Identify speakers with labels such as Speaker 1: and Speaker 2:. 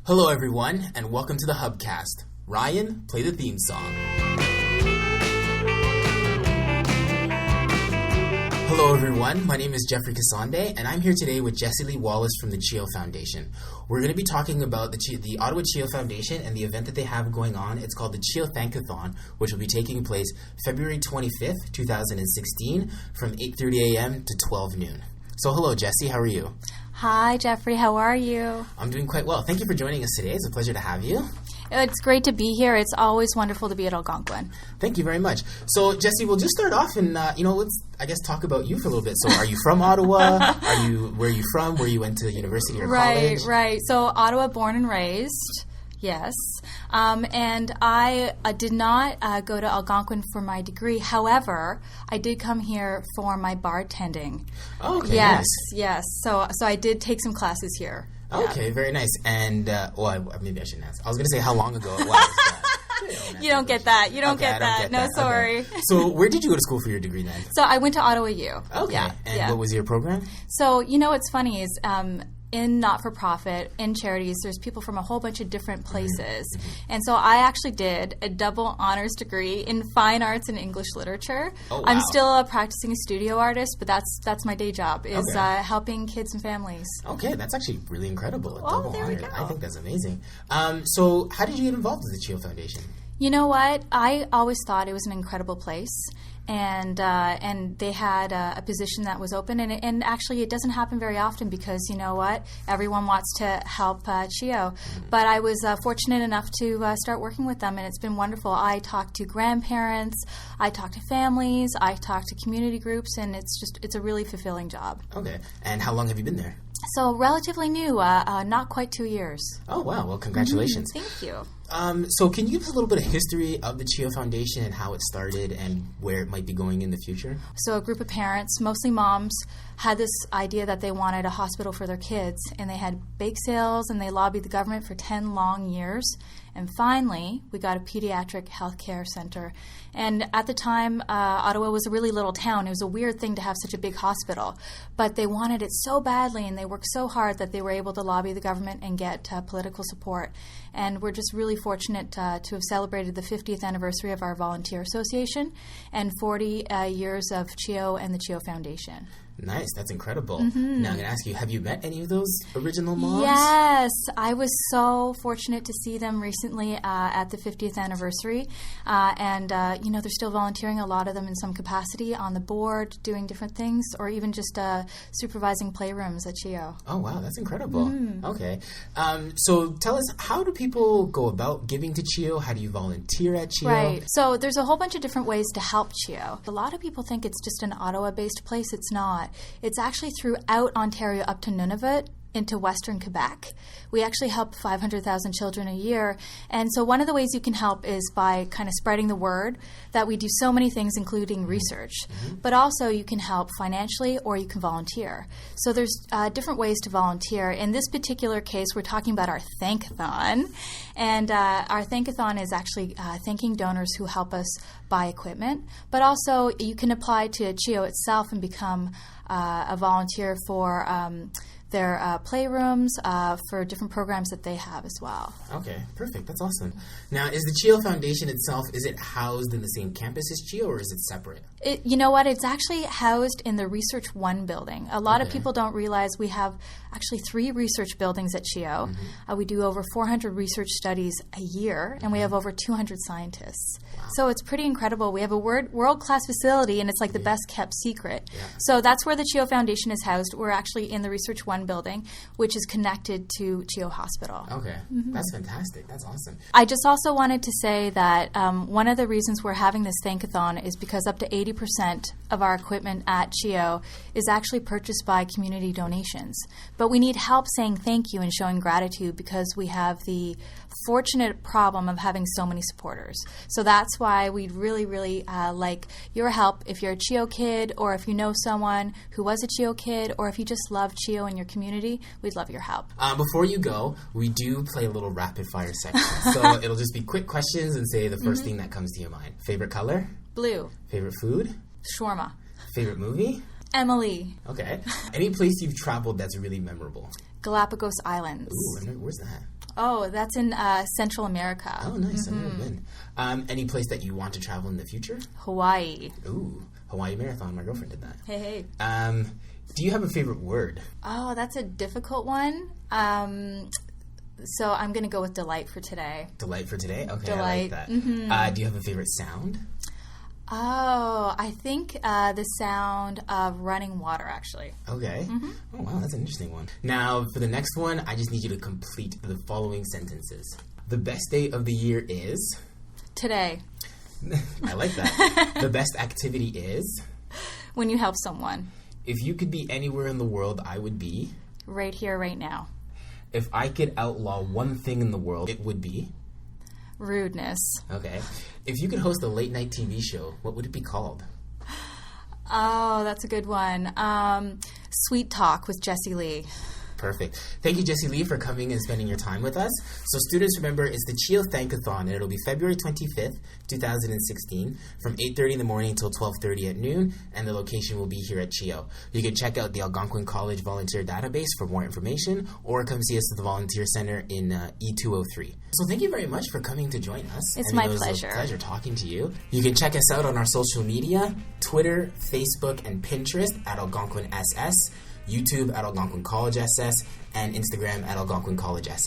Speaker 1: Hello, everyone, and welcome to the Hubcast. Ryan, play the theme song. Hello, everyone. My name is Jeffrey Kasande, and I'm here today with Jessie Lee Wallace from the CHEO Foundation. We're going to be talking about the Ottawa CHEO Foundation and the event that they have going on. It's called the CHEO Thankathon, which will be taking place February 25th, 2016, from 8:30 a.m. to 12 noon. So, hello, Jessie. How are you?
Speaker 2: Hi, Jeffrey. How are you?
Speaker 1: I'm doing quite well. Thank you for joining us today. It's a pleasure to have you.
Speaker 2: It's great to be here. It's always wonderful to be at Algonquin.
Speaker 1: Thank you very much. So, Jessie, we'll just start off and, let's, talk about you for a little bit. So, are you from Ottawa? Where are you from? Where you went to university or college?
Speaker 2: Right. So, Ottawa, born and raised. Yes. And I did not go to Algonquin for my degree. However, I did come here for my bartending.
Speaker 1: Oh, okay.
Speaker 2: Yes. So I did take some classes here.
Speaker 1: Okay, very nice. And, maybe I shouldn't ask. I was going to say how long ago it was.
Speaker 2: You don't get that. You don't get that. No, sorry.
Speaker 1: Okay. So where did you go to school for your degree then?
Speaker 2: So I went to Ottawa U.
Speaker 1: Okay.
Speaker 2: Yeah.
Speaker 1: And what was your program?
Speaker 2: So, what's funny is in not-for-profit, in charities, there's people from a whole bunch of different places. Mm-hmm. And so I actually did a double honors degree in fine arts and English literature.
Speaker 1: Oh, wow.
Speaker 2: I'm still a practicing studio artist, but that's my day job, is helping kids and families.
Speaker 1: Okay, that's actually really incredible.
Speaker 2: There we go.
Speaker 1: I think that's amazing. So how did you get involved with the CHEO Foundation?
Speaker 2: You know what? I always thought it was an incredible place. And they had a position that was open, and actually it doesn't happen very often because you know what, everyone wants to help CHEO. But I was fortunate enough to start working with them, and it's been wonderful. I talk to grandparents, I talk to families, I talk to community groups, and it's a really fulfilling job.
Speaker 1: Okay, and how long have you been there?
Speaker 2: So relatively new, not quite 2 years.
Speaker 1: Oh wow! Well, congratulations.
Speaker 2: Thank you.
Speaker 1: So can you give us a little bit of history of the CHEO Foundation and how it started and where it might be going in the future?
Speaker 2: So a group of parents, mostly moms, had this idea that they wanted a hospital for their kids, and they had bake sales and they lobbied the government for 10 long years. And finally, we got a pediatric health care center. And at the time, Ottawa was a really little town. It was a weird thing to have such a big hospital. But they wanted it so badly, and they worked so hard that they were able to lobby the government and get political support. And we're just really fortunate to have celebrated the 50th anniversary of our volunteer association and 40 years of CHEO and the CHEO Foundation.
Speaker 1: Nice. That's incredible. Mm-hmm. Now I'm going to ask you, have you met any of those original moms?
Speaker 2: Yes. I was so fortunate to see them recently at the 50th anniversary. They're still volunteering, a lot of them in some capacity on the board, doing different things, or even just supervising playrooms at CHEO.
Speaker 1: Oh, wow. That's incredible. Mm-hmm. Okay. So tell us, how do people go about giving to CHEO? How do you volunteer at CHEO?
Speaker 2: Right. So there's a whole bunch of different ways to help CHEO. A lot of people think it's just an Ottawa-based place. It's not. It's actually throughout Ontario up to Nunavut into Western Quebec. We actually help 500,000 children a year. And so one of the ways you can help is by kind of spreading the word that we do so many things, including research. Mm-hmm. But also you can help financially or you can volunteer. So there's different ways to volunteer. In this particular case, we're talking about our Thankathon. And our Thankathon is actually thanking donors who help us buy equipment. But also you can apply to CHEO itself and become a volunteer for their playrooms, for different programs that they have as well.
Speaker 1: Okay, perfect. That's awesome. Now, is the CHEO Foundation itself, is it housed in the same campus as CHEO, or is it separate?
Speaker 2: You know what? It's actually housed in the Research 1 building. A lot of people don't realize we have actually 3 research buildings at CHEO. Mm-hmm. We do over 400 research studies a year, and we have over 200 scientists. Wow. So it's pretty incredible. We have a world-class facility, and it's like the best-kept secret. Yeah. So that's where the CHEO Foundation is housed. We're actually in the Research 1 building, which is connected to CHEO Hospital.
Speaker 1: Okay. Mm-hmm. That's fantastic. That's awesome.
Speaker 2: I just also wanted to say that one of the reasons we're having this Thankathon is because up to 80% of our equipment at CHEO is actually purchased by community donations. But we need help saying thank you and showing gratitude because we have the fortunate problem of having so many supporters. So that's why we'd really, really like your help if you're a CHEO kid, or if you know someone who was a CHEO kid, or if you just love CHEO in your community, we'd love your help.
Speaker 1: Before you go, we do play a little rapid fire section. So it'll just be quick questions and say the first thing that comes to your mind. Favorite color?
Speaker 2: Blue.
Speaker 1: Favorite food?
Speaker 2: Shawarma.
Speaker 1: Favorite movie?
Speaker 2: Emily.
Speaker 1: Okay. Any place you've traveled that's really memorable?
Speaker 2: Galapagos Islands.
Speaker 1: Ooh, where's that?
Speaker 2: Oh, that's in Central America.
Speaker 1: Oh, nice. I've never been. Any place that you want to travel in the future?
Speaker 2: Hawaii.
Speaker 1: Ooh, Hawaii Marathon. My girlfriend did that.
Speaker 2: Hey.
Speaker 1: Do you have a favorite word?
Speaker 2: Oh, that's a difficult one. So I'm going to go with delight for today.
Speaker 1: Delight for today? Okay,
Speaker 2: Delight.
Speaker 1: I like that. Do you have a favorite sound?
Speaker 2: Oh, I think the sound of running water, actually.
Speaker 1: Okay. Oh, wow, that's an interesting one. Now, for the next one, I just need you to complete the following sentences. The best day of the year is...
Speaker 2: Today.
Speaker 1: I like that. The best activity is...
Speaker 2: When you help someone.
Speaker 1: If you could be anywhere in the world, I would be...
Speaker 2: Right here, right now.
Speaker 1: If I could outlaw one thing in the world, it would be...
Speaker 2: Rudeness.
Speaker 1: Okay. If you could host a late-night TV show, what would it be called?
Speaker 2: Oh, that's a good one. Sweet Talk with Jessie Lee.
Speaker 1: Perfect. Thank you, Jessie Lee, for coming and spending your time with us. So students, remember, it's the CHEO Thankathon, and it'll be February 25th, 2016, from 8:30 in the morning till 12:30 at noon, and the location will be here at CHEO. You can check out the Algonquin College Volunteer Database for more information, or come see us at the Volunteer Center in E203. So thank you very much for coming to join us.
Speaker 2: It's my
Speaker 1: pleasure.
Speaker 2: pleasure.
Speaker 1: It was a pleasure talking to you. You can check us out on our social media, Twitter, Facebook, and Pinterest at Algonquin SS, YouTube at Algonquin College SS, and Instagram at Algonquin College SS.